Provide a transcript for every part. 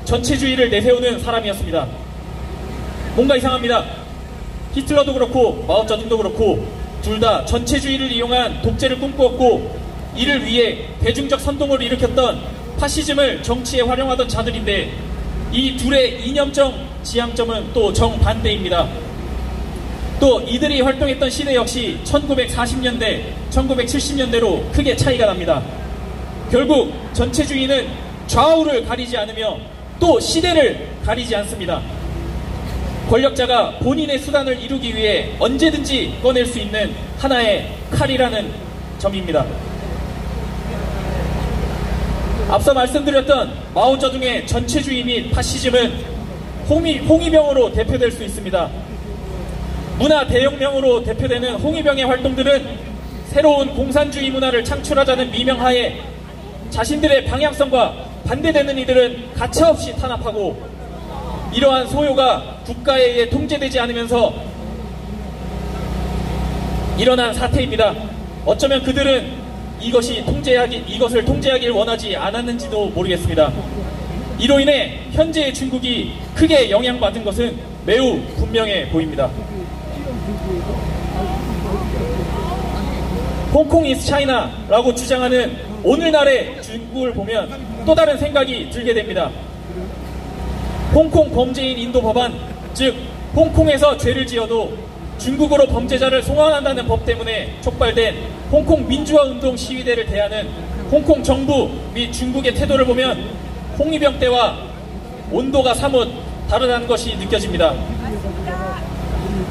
전체주의를 내세우는 사람이었습니다. 뭔가 이상합니다. 히틀러도 그렇고 마오쩌둥도 그렇고 둘 다 전체주의를 이용한 독재를 꿈꾸었고 이를 위해 대중적 선동을 일으켰던 파시즘을 정치에 활용하던 자들인데 이 둘의 이념적 지향점은 또 정반대입니다. 또 이들이 활동했던 시대 역시 1940년대, 1970년대로 크게 차이가 납니다. 결국 전체주의는 좌우를 가리지 않으며 또 시대를 가리지 않습니다. 권력자가 본인의 수단을 이루기 위해 언제든지 꺼낼 수 있는 하나의 칼이라는 점입니다. 앞서 말씀드렸던 마오쩌둥의 전체주의 및 파시즘은 홍위병으로 대표될 수 있습니다. 문화 대혁명으로 대표되는 홍위병의 활동들은 새로운 공산주의 문화를 창출하자는 미명하에 자신들의 방향성과 반대되는 이들은 가차없이 탄압하고 이러한 소요가 국가에 의해 통제되지 않으면서 일어난 사태입니다. 어쩌면 그들은 이것을 통제하길 원하지 않았는지도 모르겠습니다. 이로 인해 현재의 중국이 크게 영향받은 것은 매우 분명해 보입니다. 홍콩 is China라고 주장하는 오늘날의 중국을 보면 또 다른 생각이 들게 됩니다. 홍콩 범죄인 인도 법안, 즉 홍콩에서 죄를 지어도 중국으로 범죄자를 송환한다는 법 때문에 촉발된 홍콩 민주화운동 시위대를 대하는 홍콩 정부 및 중국의 태도를 보면 홍위병 때와 온도가 사뭇 다르다는 것이 느껴집니다.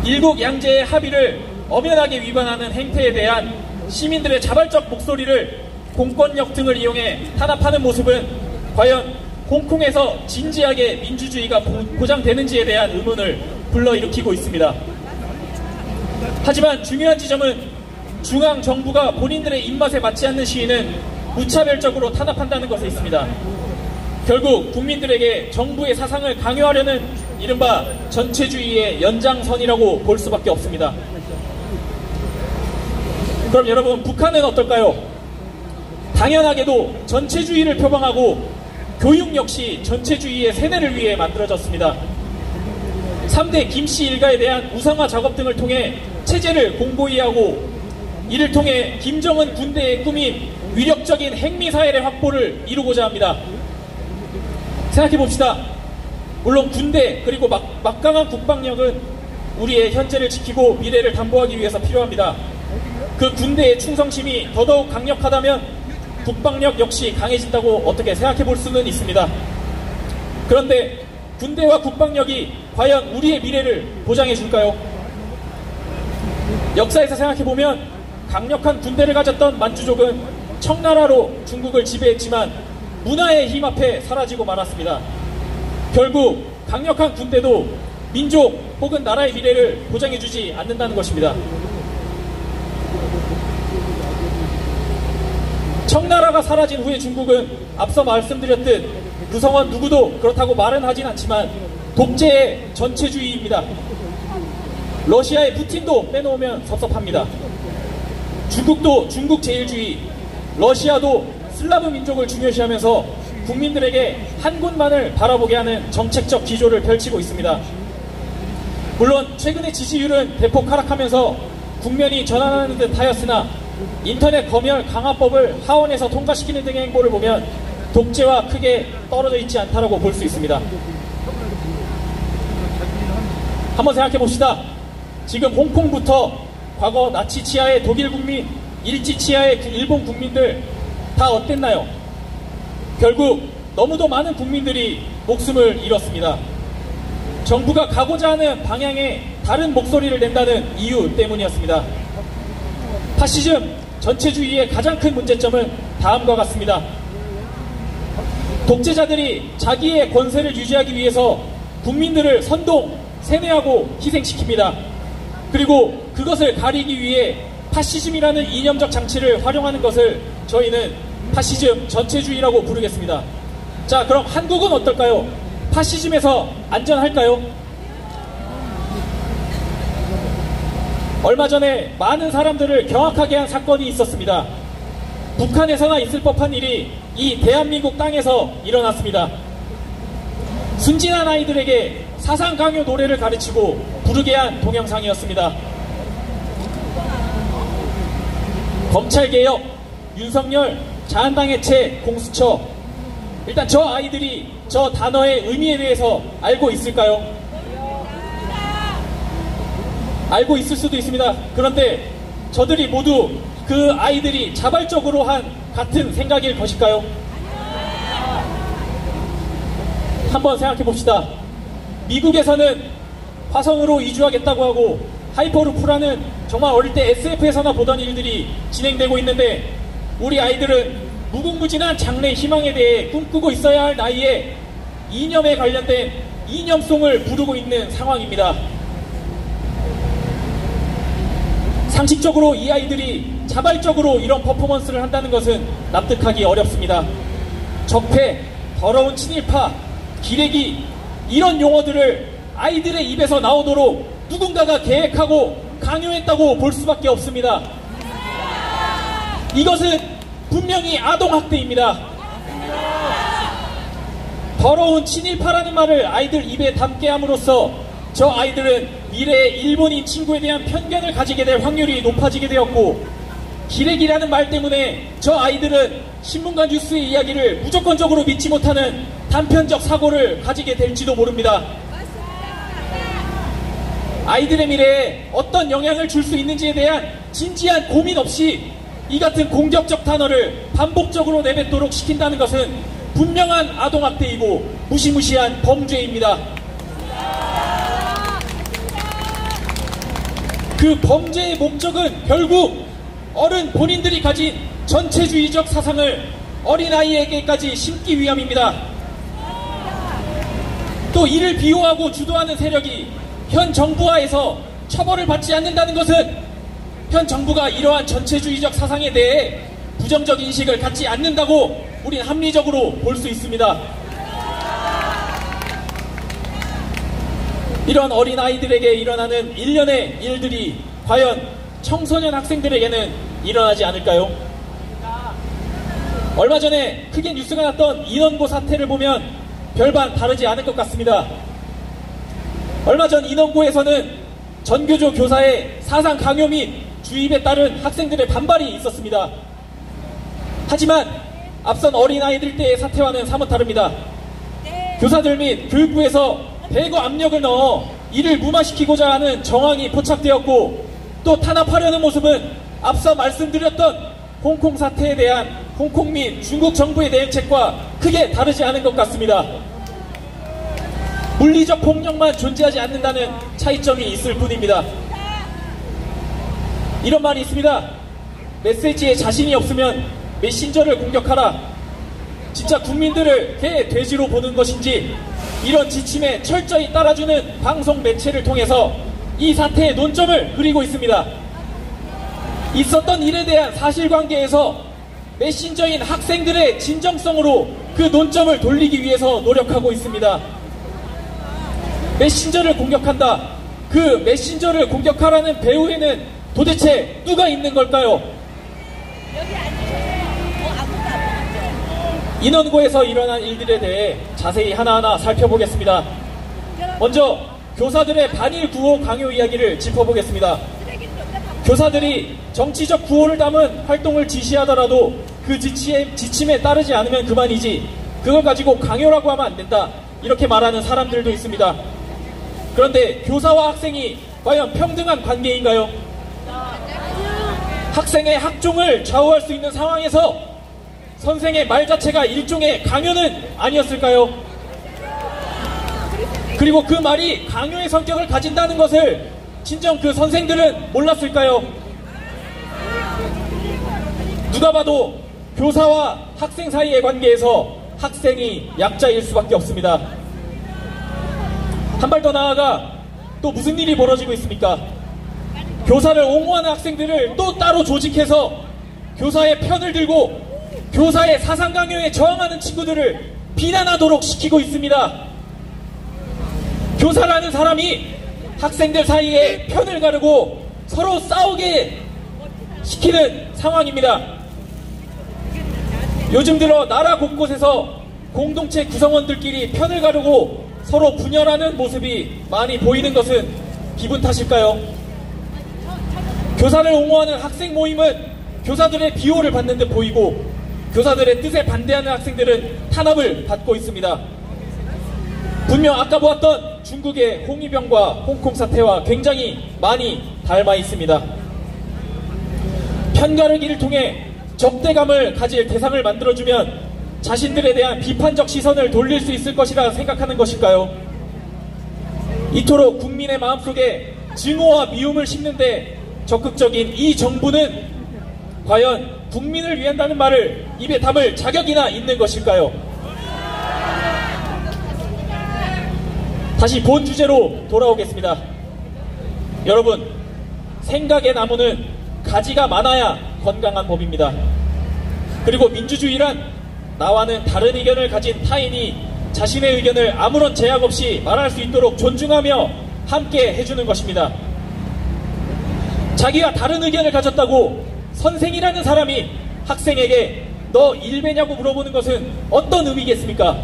일국 양제의 합의를 엄연하게 위반하는 행태에 대한 시민들의 자발적 목소리를 공권력 등을 이용해 탄압하는 모습은 과연 홍콩에서 진지하게 민주주의가 보장되는지에 대한 의문을 불러일으키고 있습니다. 하지만 중요한 지점은 중앙정부가 본인들의 입맛에 맞지 않는 시위는 무차별적으로 탄압한다는 것에 있습니다. 결국 국민들에게 정부의 사상을 강요하려는 이른바 전체주의의 연장선이라고 볼 수밖에 없습니다. 그럼 여러분, 북한은 어떨까요? 당연하게도 전체주의를 표방하고 교육 역시 전체주의의 세뇌를 위해 만들어졌습니다. 3대 김씨 일가에 대한 우상화 작업 등을 통해 체제를 공고히 하고 이를 통해 김정은 군대의 꿈인 위력적인 핵미사일의 확보를 이루고자 합니다. 생각해봅시다. 물론 군대 그리고 막강한 국방력은 우리의 현재를 지키고 미래를 담보하기 위해서 필요합니다. 그 군대의 충성심이 더더욱 강력하다면 국방력 역시 강해진다고 어떻게 생각해 볼 수는 있습니다. 그런데 군대와 국방력이 과연 우리의 미래를 보장해 줄까요? 역사에서 생각해 보면 강력한 군대를 가졌던 만주족은 청나라로 중국을 지배했지만 문화의 힘 앞에 사라지고 말았습니다. 결국 강력한 군대도 민족 혹은 나라의 미래를 보장해 주지 않는다는 것입니다. 청나라가 사라진 후에 중국은 앞서 말씀드렸듯 구성원 누구도 그렇다고 말은 하진 않지만 독재의 전체주의입니다. 러시아의 푸틴도 빼놓으면 섭섭합니다. 중국도 중국 제일주의, 러시아도 슬라브 민족을 중요시하면서 국민들에게 한 곳만을 바라보게 하는 정책적 기조를 펼치고 있습니다. 물론 최근의 지지율은 대폭 하락하면서 국면이 전환하는 듯 하였으나 인터넷 검열 강화법을 하원에서 통과시키는 등의 행보를 보면 독재와 크게 떨어져 있지 않다라고 볼 수 있습니다. 한번 생각해 봅시다. 지금 홍콩부터 과거 나치 치하의 독일 국민, 일제 치하의 일본 국민들 다 어땠나요? 결국 너무도 많은 국민들이 목숨을 잃었습니다. 정부가 가고자 하는 방향에 다른 목소리를 낸다는 이유 때문이었습니다. 파시즘, 전체주의의 가장 큰 문제점은 다음과 같습니다. 독재자들이 자기의 권세를 유지하기 위해서 국민들을 선동, 세뇌하고 희생시킵니다. 그리고 그것을 가리기 위해 파시즘이라는 이념적 장치를 활용하는 것을 저희는 파시즘 전체주의라고 부르겠습니다. 자, 그럼 한국은 어떨까요? 파시즘에서 안전할까요? 얼마 전에 많은 사람들을 경악하게 한 사건이 있었습니다. 북한에서나 있을 법한 일이 이 대한민국 땅에서 일어났습니다. 순진한 아이들에게 사상 강요 노래를 가르치고 부르게 한 동영상이었습니다. 검찰개혁, 윤석열, 자한당 해체, 공수처. 일단 저 아이들이 저 단어의 의미에 대해서 알고 있을까요? 알고 있을 수도 있습니다. 그런데 저들이 모두 그 아이들이 자발적으로 한 같은 생각일 것일까요? 한번 생각해 봅시다. 미국에서는 화성으로 이주하겠다고 하고 하이퍼루프라는 정말 어릴 때 SF에서나 보던 일들이 진행되고 있는데 우리 아이들은 무궁무진한 장래 희망에 대해 꿈꾸고 있어야 할 나이에 이념에 관련된 이념송을 부르고 있는 상황입니다. 상식적으로 이 아이들이 자발적으로 이런 퍼포먼스를 한다는 것은 납득하기 어렵습니다. 적폐, 더러운 친일파, 기레기 이런 용어들을 아이들의 입에서 나오도록 누군가가 계획하고 강요했다고 볼 수밖에 없습니다. 이것은 분명히 아동학대입니다. 더러운 친일파라는 말을 아이들 입에 담게 함으로써 저 아이들은 미래의 일본인 친구에 대한 편견을 가지게 될 확률이 높아지게 되었고, 기레기라는 말 때문에 저 아이들은 신문과 뉴스의 이야기를 무조건적으로 믿지 못하는 단편적 사고를 가지게 될지도 모릅니다. 아이들의 미래에 어떤 영향을 줄 수 있는지에 대한 진지한 고민 없이 이 같은 공격적 단어를 반복적으로 내뱉도록 시킨다는 것은 분명한 아동학대이고 무시무시한 범죄입니다. 그 범죄의 목적은 결국 어른 본인들이 가진 전체주의적 사상을 어린아이에게까지 심기 위함입니다. 또 이를 비호하고 주도하는 세력이 현 정부하에서 처벌을 받지 않는다는 것은 현 정부가 이러한 전체주의적 사상에 대해 부정적 인식을 갖지 않는다고 우린 합리적으로 볼 수 있습니다. 이런 어린아이들에게 일어나는 일련의 일들이 과연 청소년 학생들에게는 일어나지 않을까요? 얼마 전에 크게 뉴스가 났던 인원고 사태를 보면 별반 다르지 않을 것 같습니다. 얼마 전 인원고에서는 전교조 교사의 사상 강요 및 주입에 따른 학생들의 반발이 있었습니다. 하지만 앞선 어린아이들 때의 사태와는 사뭇 다릅니다. 교사들 및 교육부에서 대거 압력을 넣어 이를 무마시키고자 하는 정황이 포착되었고, 또 탄압하려는 모습은 앞서 말씀드렸던 홍콩 사태에 대한 홍콩 및 중국 정부의 대응책과 크게 다르지 않은 것 같습니다. 물리적 폭력만 존재하지 않는다는 차이점이 있을 뿐입니다. 이런 말이 있습니다. 메시지에 자신이 없으면 메신저를 공격하라. 진짜 국민들을 개 돼지로 보는 것인지 이런 지침에 철저히 따라주는 방송 매체를 통해서 이 사태의 논점을 그리고 있습니다. 있었던 일에 대한 사실관계에서 메신저인 학생들의 진정성으로 그 논점을 돌리기 위해서 노력하고 있습니다. 메신저를 공격한다. 그 메신저를 공격하라는 배후에는 도대체 누가 있는 걸까요? 인원고에서 일어난 일들에 대해 자세히 하나하나 살펴보겠습니다. 먼저 교사들의 반일 구호 강요 이야기를 짚어보겠습니다. 교사들이 정치적 구호를 담은 활동을 지시하더라도 그 지침에 따르지 않으면 그만이지 그걸 가지고 강요라고 하면 안 된다, 이렇게 말하는 사람들도 있습니다. 그런데 교사와 학생이 과연 평등한 관계인가요? 학생의 학종을 좌우할 수 있는 상황에서 선생의 말 자체가 일종의 강요는 아니었을까요? 그리고 그 말이 강요의 성격을 가진다는 것을 진정 그 선생들은 몰랐을까요? 누가 봐도 교사와 학생 사이의 관계에서 학생이 약자일 수밖에 없습니다. 한 발 더 나아가 또 무슨 일이 벌어지고 있습니까? 교사를 옹호하는 학생들을 또 따로 조직해서 교사의 편을 들고 교사의 사상 강요에 저항하는 친구들을 비난하도록 시키고 있습니다. 교사라는 사람이 학생들 사이에 편을 가르고 서로 싸우게 시키는 상황입니다. 요즘 들어 나라 곳곳에서 공동체 구성원들끼리 편을 가르고 서로 분열하는 모습이 많이 보이는 것은 기분 탓일까요? 교사를 옹호하는 학생 모임은 교사들의 비호를 받는 듯 보이고 교사들의 뜻에 반대하는 학생들은 탄압을 받고 있습니다. 분명 아까 보았던 중국의 홍위병과 홍콩 사태와 굉장히 많이 닮아 있습니다. 편가르기를 통해 적대감을 가질 대상을 만들어주면 자신들에 대한 비판적 시선을 돌릴 수 있을 것이라 생각하는 것일까요? 이토록 국민의 마음속에 증오와 미움을 심는데 적극적인 이 정부는 과연 국민을 위한다는 말을 입에 담을 자격이나 있는 것일까요? 다시 본 주제로 돌아오겠습니다. 여러분, 생각의 나무는 가지가 많아야 건강한 법입니다. 그리고 민주주의란 나와는 다른 의견을 가진 타인이 자신의 의견을 아무런 제약 없이 말할 수 있도록 존중하며 함께 해주는 것입니다. 자기와 다른 의견을 가졌다고 선생이라는 사람이 학생에게 너 일배냐고 물어보는 것은 어떤 의미겠습니까?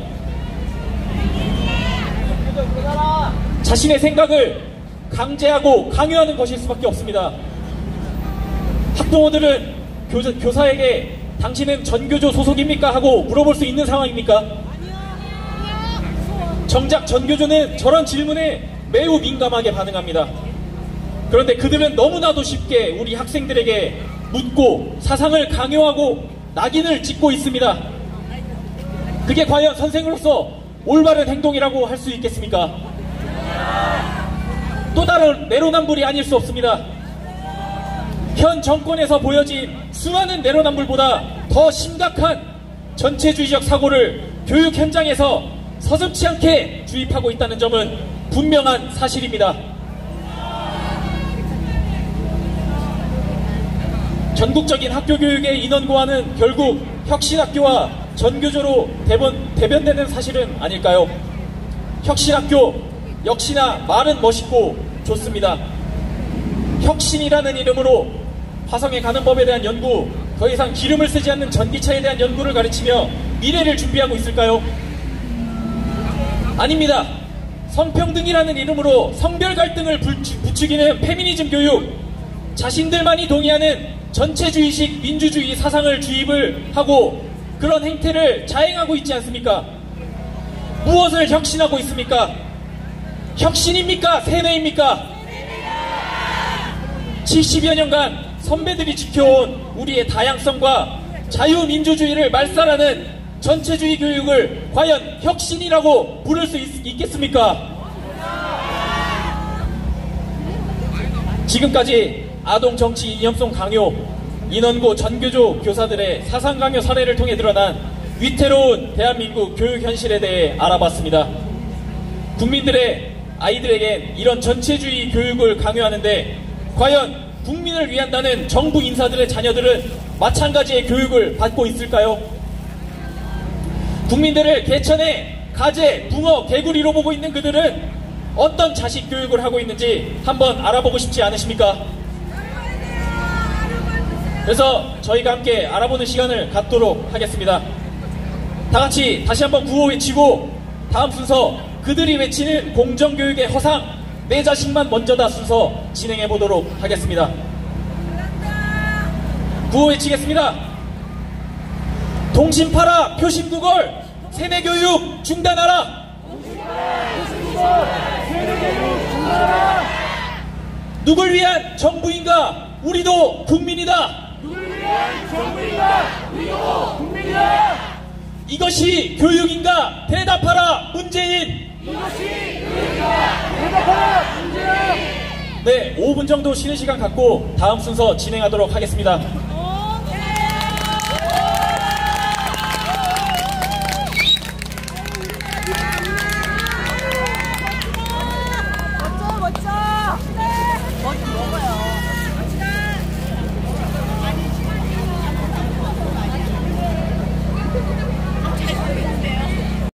자신의 생각을 강제하고 강요하는 것일 수밖에 없습니다. 학부모들은 교사에게 당신은 전교조 소속입니까? 하고 물어볼 수 있는 상황입니까? 정작 전교조는 저런 질문에 매우 민감하게 반응합니다. 그런데 그들은 너무나도 쉽게 우리 학생들에게 묻고 사상을 강요하고 낙인을 찍고 있습니다. 그게 과연 선생으로서 올바른 행동이라고 할 수 있겠습니까? 또 다른 내로남불이 아닐 수 없습니다. 현 정권에서 보여진 수많은 내로남불보다 더 심각한 전체주의적 사고를 교육 현장에서 서슴지 않게 주입하고 있다는 점은 분명한 사실입니다. 전국적인 학교 교육의 인원 고하는 결국 혁신학교와 전교조로 대변되는 사실은 아닐까요? 혁신학교 역시나 말은 멋있고 좋습니다. 혁신이라는 이름으로 화성에 가는 법에 대한 연구, 더 이상 기름을 쓰지 않는 전기차에 대한 연구를 가르치며 미래를 준비하고 있을까요? 아닙니다. 성평등이라는 이름으로 성별 갈등을 부추기는 페미니즘 교육, 자신들만이 동의하는 전체주의식 민주주의 사상을 주입을 하고 그런 행태를 자행하고 있지 않습니까? 무엇을 혁신하고 있습니까? 혁신입니까? 세뇌입니까? 70여 년간 선배들이 지켜온 우리의 다양성과 자유민주주의를 말살하는 전체주의 교육을 과연 혁신이라고 부를 수 있겠습니까? 지금까지 아동정치 이념성 강요, 인원고 전교조 교사들의 사상 강요 사례를 통해 드러난 위태로운 대한민국 교육 현실에 대해 알아봤습니다. 국민들의 아이들에겐 이런 전체주의 교육을 강요하는데 과연 국민을 위한다는 정부 인사들의 자녀들은 마찬가지의 교육을 받고 있을까요? 국민들을 개천에 가재, 붕어, 개구리로 보고 있는 그들은 어떤 자식 교육을 하고 있는지 한번 알아보고 싶지 않으십니까? 그래서 저희가 함께 알아보는 시간을 갖도록 하겠습니다. 다같이 다시 한번 구호 외치고 다음 순서 그들이 외치는 공정교육의 허상, 내 자식만 먼저다 순서 진행해 보도록 하겠습니다. 구호 외치겠습니다. 동심 팔아, 표심 구걸, 세뇌교육 중단하라. 누굴 위한 정부인가? 우리도 국민이다. 누굴 위한 정부인가? 우리도 국민이다. 이것이 교육인가? 대답하라, 문재인. 이것이 교육인가? 대답하라, 문재인. 네, 5분 정도 쉬는 시간 갖고 다음 순서 진행하도록 하겠습니다.